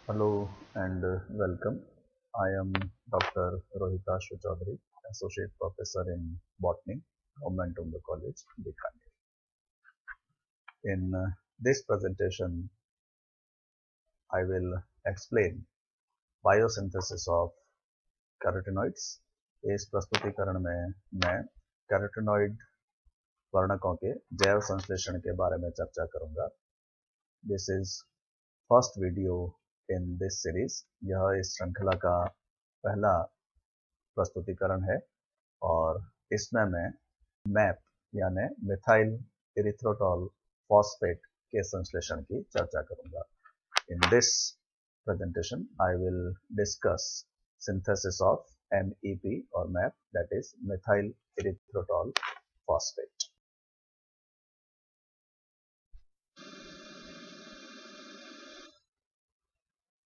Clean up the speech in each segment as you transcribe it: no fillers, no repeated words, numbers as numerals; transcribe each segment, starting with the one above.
Hello and welcome. I am Dr. Rohitash Chaudhary, Associate Professor in Botany, Government Umra College, Bikaner. In this presentation, I will explain biosynthesis of carotenoids. इस प्रस्तुतिकरण में मैं carotenoid वर्णकों के जैव संश्लेषण के बारे में चर्चा करूंगा. This is first video in this series. यह इस श्रृंखला का पहला प्रस्तुतिकरण है और इसमें मैं मैप यानी मिथाइल इरिथ्रोटॉल फॉस्फेट के संश्लेषण की चर्चा करूंगा. In this presentation I will discuss synthesis of MEP or MAP, that is methyl erythritol phosphate.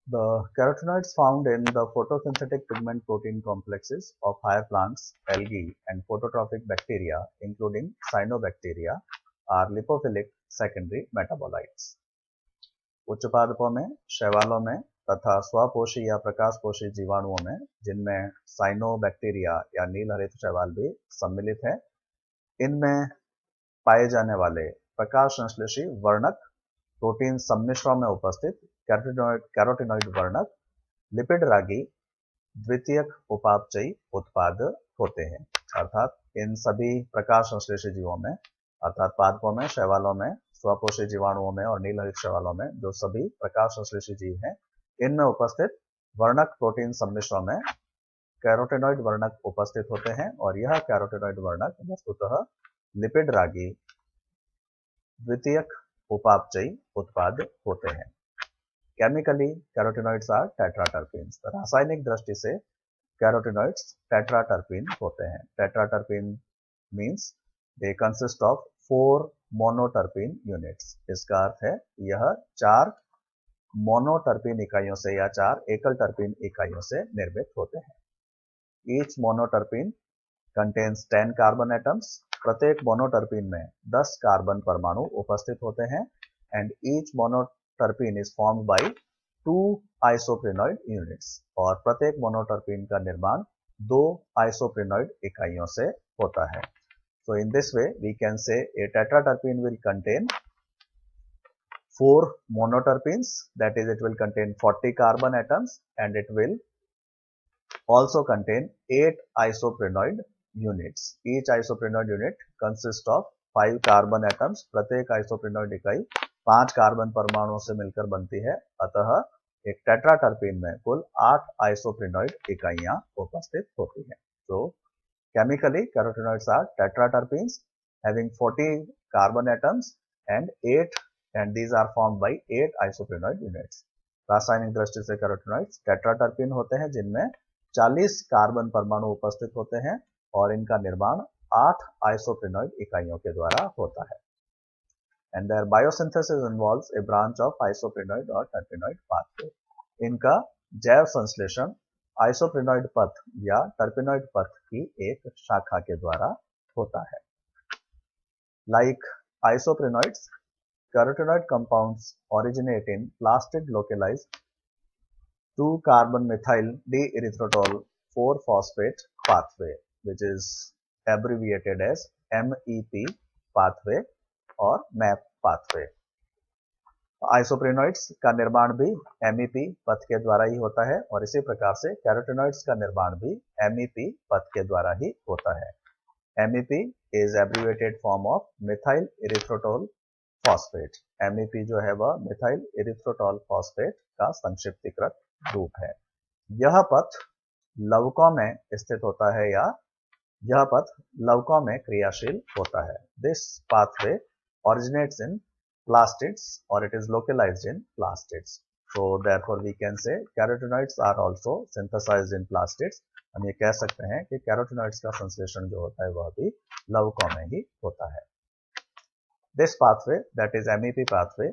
The carotenoids found in the photosynthetic pigment protein complexes of higher plants, algae and phototrophic bacteria including cyanobacteria are lipophilic secondary metabolites. उच्च पादपों में, शैवालों में तथा स्वपोषी या प्रकाशपोषी जीवाणुओं में, जिनमें cyanobacteria या नील हरित शैवाल भी सम्मिलित है, इनमें पाए जाने वाले प्रकाश संश्लेषी वर्णक प्रोटीन सम्मिश्रों में उपस्थित कैरोटिनॉइड वर्णक लिपिड रागी द्वितीयक उपापचयी उत्पाद होते हैं. अर्थात इन सभी प्रकाश संश्लेषी जीवों में, अर्थात पादपों में, शैवालों में, स्वपोषी जीवाणुओं में और नील हरित शैवालों में जो सभी प्रकाश संश्लेषी जीव हैं, इनमें उपस्थित वर्णक प्रोटीन सम्मिश्रों में कैरोटिनॉइड वर्णक उपस्थित होते हैं और यह कैरोटिनॉइड वर्णक वस्तुतः लिपिड रागी द्वितीयक उपापचयी उत्पाद होते हैं. Chemically carotenoids are tetraterpenes. रासायनिक दृष्टि से कैरोटिनॉइड्स टेट्राटर्पीन होते हैं. Tetraterpene means they consist of 4 monoterpene units. इसका अर्थ है यह 4 मोनोटर्पीन इकाइयों से या 4 एकल टर्पीन इकाइयों से निर्मित होते हैं. Each monoterpene contains 10 carbon atoms. प्रत्येक मोनोटर्पीन में 10 कार्बन परमाणु उपस्थित होते हैं. And each monoterpene is formed by 2 isoprenoid units. और प्रत्येक मोनोटर्पीन का निर्माण 2 आइसोप्रेनॉइड इकाइयों से होता है. So in this way we can say a tetraterpene will contain 4 monoterpenes, that is it will contain 40 carbon atoms, and it will also contain 8 isoprenoid units. Each isoprenoid unit consists of 5 carbon atoms. प्रत्येक isoprenoid इकाई 5 carbon परमाणुओं से मिलकर बनती है. अतः एक टेट्राटर्पीन में कुल 8 आइसोप्रेनॉइड इकाइयां उपस्थित होती हैं. तो chemically carotenoids are tetraterpenes having 40 carbon atoms and these are formed by 8 isoprenoid units. रासायनिक दृष्टि से कैरोटिनॉइड्स टेट्राटर्पीन होते हैं जिनमें 40 कार्बन परमाणु उपस्थित होते हैं और इनका निर्माण 8 आइसोप्रेनॉइड इकाइयों के द्वारा होता है. And their biosynthesis involves a branch of isoprenoid or terpenoid pathway. इनका जैव संश्लेषण आइसोप्रेनॉइड पथ या टर्पेनॉइड पथ की एक शाखा के द्वारा होता है. Like isoprenoids, carotenoid compounds originate in plastid localized 2-carbon methyl d-erythritol 4-phosphate pathway, which is abbreviated as MEP pathway or MAP pathway. आइसोप्रेनॉइड्स का निर्माण भी MEP पथ के द्वारा ही होता है और इसी प्रकार से कैरोटिनॉइड्स का निर्माण भी MEP पथ के द्वारा ही होता है. MEP is abbreviated form of methyl erythritol phosphate. MEP जो है वह मिथाइल इरिथ्रोटोल फॉस्फेट का संक्षिप्तीकृत रूप है. यह पथ लवकों में स्थित होता है या यह पथ लवकों में क्रियाशील होता है. This pathway originates in plastids or it is localized in plastids. So therefore we can say carotenoids are also synthesized in plastids. हम ये कह सकते हैं कि कैरोटिनॉइड्स का संश्लेषण जो होता है वह भी लवकों में ही होता है. This pathway, that is MEP pathway,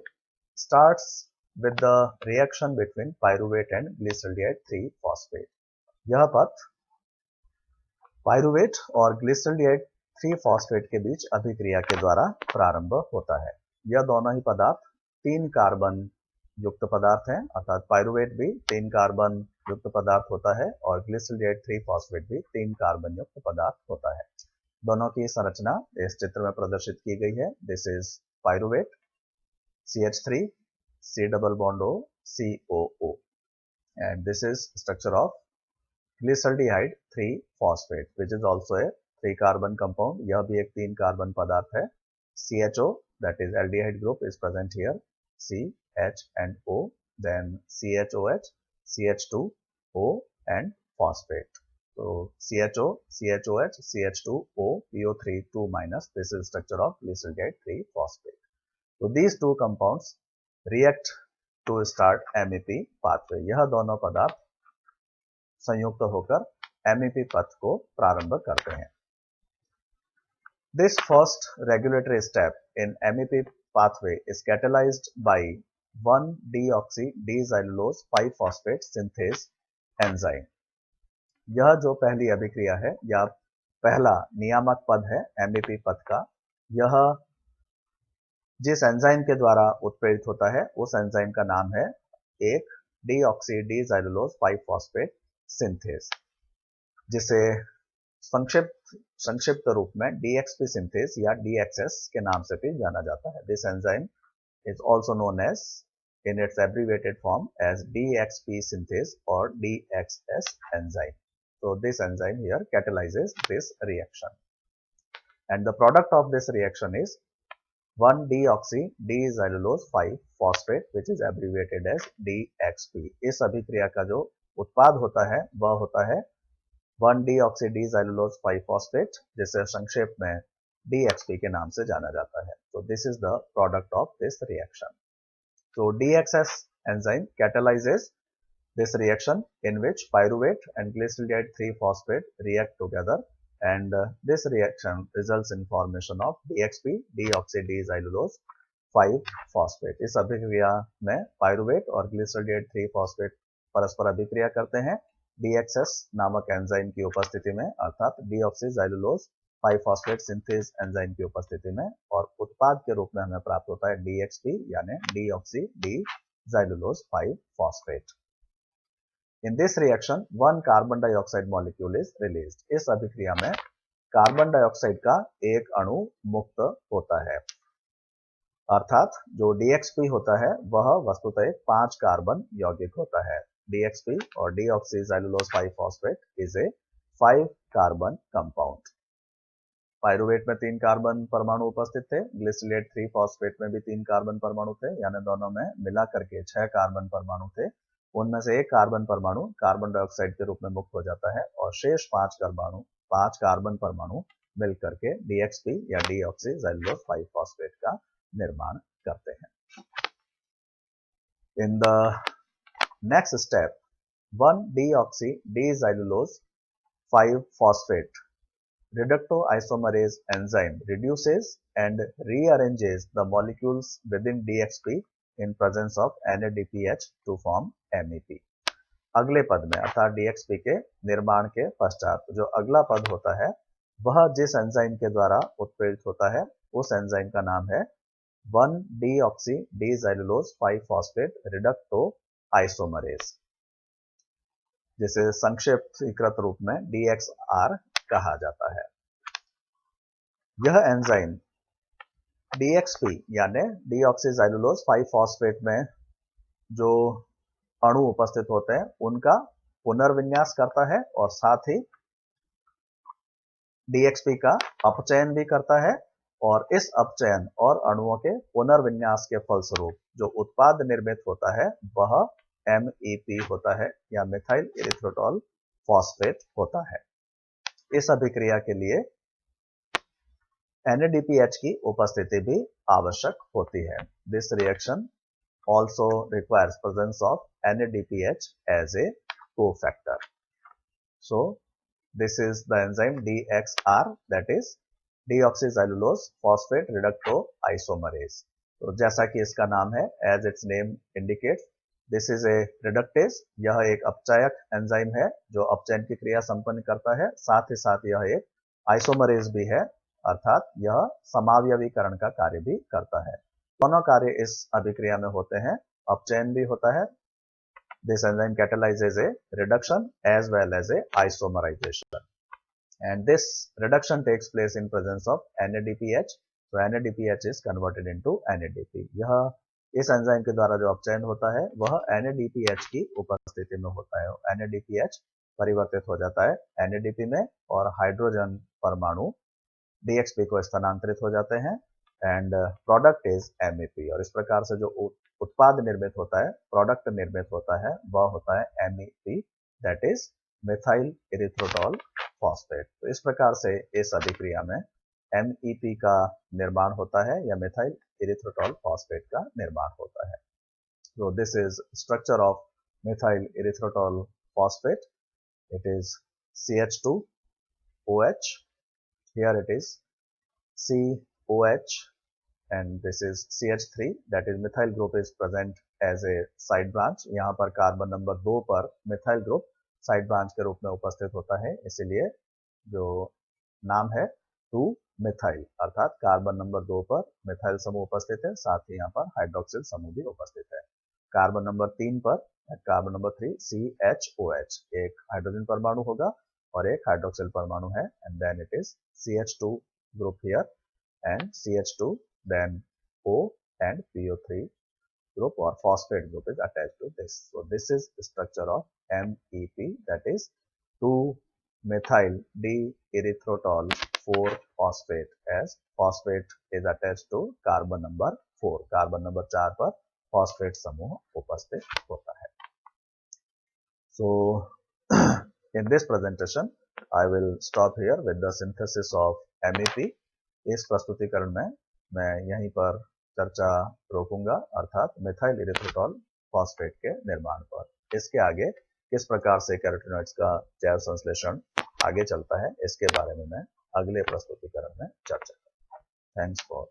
starts with the reaction between pyruvate and glyceraldehyde 3-phosphate. यह पथ पाइरुवेट और ग्लिसरॉल्डिहाइड 3-फॉस्फेट के बीच अभिक्रिया के द्वारा प्रारंभ होता है. यह दोनों ही पदार्थ 3 कार्बन युक्त पदार्थ हैं, अर्थात पायरुवेट भी 3 कार्बन युक्त पदार्थ होता है और ग्लिसरॉल्डिहाइड 3 फॉस्फेट भी 3 कार्बन युक्त पदार्थ होता है। दोनों की संरचना इस चित्र में प्रदर्शित की गई है। This is pyruvate CH3 C double bond O COO and this is structure of glyceraldehyde 3 phosphate which is also a 3 carbon compound. यह भी एक 3 कार्बन पदार्थ है। CHO that is aldehyde group is present here, C H and O, then CHOH CH2O and phosphate. So CHO CHOH CH2O PO3 2 minus, this is structure of glyceraldehyde 3 phosphate. So these two compounds react to start MEP pathway. यह दोनों पदार्थ संयुक्त होकर MEP पथ को प्रारंभ करते हैं। This first regulatory step in MEP pathway is catalyzed by 1-deoxy-D-xylulose 5-phosphate synthase enzyme. यह जो पहली अभिक्रिया है या पहला नियामक पद है MEP पथ का, यह जिस एंजाइम के द्वारा उत्प्रेरित होता है उस एंजाइम का नाम है एक डीऑक्सी-डी-xylulose 5-phosphate सिंथेज, जिसे संक्षिप्त रूप में DXP सिंथेज या DXS के नाम से भी जाना जाता है। This enzyme is also known as in its abbreviated form as DXP synthase or DXS enzyme. So this enzyme here catalyzes this reaction and the product of this reaction is 1-deoxy-D-xylulose 5-phosphate which is abbreviated as DXP. इस अभिक्रिया का जो उत्पाद होता है वह होता है 1-deoxy-D-xylulose 5-phosphate जिसे संक्षेप में DXP के नाम से जाना जाता है। So this is the product of this reaction. So DXS enzyme catalyzes this reaction in which pyruvate and glyceraldehyde 3-phosphate react together and this reaction results in formation of DXP deoxy-D-xylulose 5-phosphate. इस अभिक्रिया में pyruvate और glyceraldehyde 3-phosphate परस्पर अभिक्रिया करते हैं DXS नामक enzyme की उपस्थिति में, अर्थात deoxy-xylulose 5-phosphate सिंथेज एंजाइम की उपस्थिति में, और उत्पाद के रूप में हमें प्राप्त होता है DXP यानी deoxy-D-xylulose 5-phosphate. In this reaction, one carbon dioxide molecule is released. इस अभिक्रिया में कार्बन डाइऑक्साइड का एक अणु मुक्त होता है, अर्थात जो DXP होता है वह वस्तुतः 5 कार्बन यौगिक होता है। DXP और deoxy-xylulose 5-phosphate is a 5 carbon compound. Pyruvate में 3 कार्बन परमाणु उपस्थित थे, ग्लिसरॉल्डिहाइड 3-phosphate में भी 3 कार्बन परमाणु थे, यानी दोनों में मिला करके 6 कार्बन परमाणु थे। उनमें से एक कार्बन परमाणु कार्बन डाइऑक्साइड के रूप में मुक्त हो जाता है और शेष 5 कार्बन परमाणु मिलकर के DXP या deoxy-xylulose 5-phosphate का निर्माण करते हैं। In the next step, 1-deoxy-D-xylulose 5-phosphate reductoisomerase enzyme reduces and rearranges the molecules within DXP in presence of NADPH to form MEP. अगले पद में अर्थात DXP के निर्माण के पश्चात जो अगला पद होता है वह जिस एंजाइम के द्वारा उत्प्रेरित होता है उस एंजाइम का नाम है 1-deoxy-D-xylulose 5-phosphate reductoisomerase, जिसे संक्षिप्त रूप में DXR कहा जाता है। यह एंजाइम DXP यानी deoxy-xylulose 5-phosphate में जो अणु उपस्थित होते हैं उनका पुनर्विन्यास करता है और साथ ही DXP का अपचयन भी करता है, और इस अपचयन और अणुओं के पुनर्विन्यास के फलस्वरूप जो उत्पाद निर्मित होता है वह MEP होता है या मिथाइल इरिथ्रोटॉल फॉस्फेट होता है। इस अभिक्रिया के लिए NADPH की उपस्थिति भी आवश्यक होती है। This reaction also requires presence of NADPH as a cofactor. So this is the enzyme DXR, that is deoxy-xylulose phosphate reductoisomerase. तो जैसा कि इसका नाम है, as its name indicates, this is a reductase. यह एक अपचायक एंजाइम है जो अपचयन की क्रिया संपन्न करता है, साथ ही साथ यह एक आइसोमरेज भी है, अर्थात यह समावयवीकरण का कार्य भी करता है। दोनों कार्य इस अभिक्रिया में होते हैं अपचयन भी होता है. This enzyme catalyzes a reduction as well as a isomerization, and this reduction takes place in presence of NADPH. So NADPH is converted into NADP. यह इस एंजाइम के द्वारा जो अपचयन होता है वह NADPH की उपस्थिति में होता है. NADPH परिवर्तित हो जाता है NADP में और हाइड्रोजन परमाणु DXP को स्थानांतरित हो जाते हैं एंड प्रोडक्ट इज MEP. और इस प्रकार से जो उत्पाद निर्मित होता है, प्रोडक्ट निर्मित होता है, वह होता है MEP, that is methyl erythritol phosphate. तो इस प्रकार से इस अभिक्रिया में MEP का निर्माण होता है या मिथाइल इरिथ्रोटॉल फॉस्फेट का निर्माण होता है. So this is structure of methyl erythritol phosphate. It is CH2OH. Here it is COH, and this is CH3, that is methyl group is present as a side branch. यहाँ पर carbon number 2 पर methyl group side branch के रूप में उपस्थित होता है, इसीलिए जो नाम है 2 मिथाइल, अर्थात कार्बन नंबर 2 पर मिथाइल समूह उपस्थित है, साथ ही यहाँ पर हाइड्रोक्सिल समूह भी उपस्थित है. कार्बन नंबर 3 पर, कार्बन नंबर 3 CHOH, एक हाइड्रोजन परमाणु होगा और एक हाइड्रोक्सिल परमाणु है, and then it is CH2 group here and CH2, then O and PO3 group or phosphate group is attached to this. So this is the structure of MEP, that is 2-methyl D-erythritol 4-phosphate, as phosphate is attached to carbon number 4. Carbon number 4 पर phosphate समूह उपस्थित होता है. So in this presentation I will stop here with the synthesis of MEP. इस प्रस्तुतिकरण में मैं यहीं पर चर्चा रोकूंगा, अर्थात मिथाइल इरिथ्रोटॉल फॉस्फेट के निर्माण पर. इसके आगे किस प्रकार से कैरोटीनॉइड्स का जैव संश्लेषण आगे चलता है, इसके बारे में मैं अगले प्रस्तुतिकरण में चर्चा करूंगा. Thanks for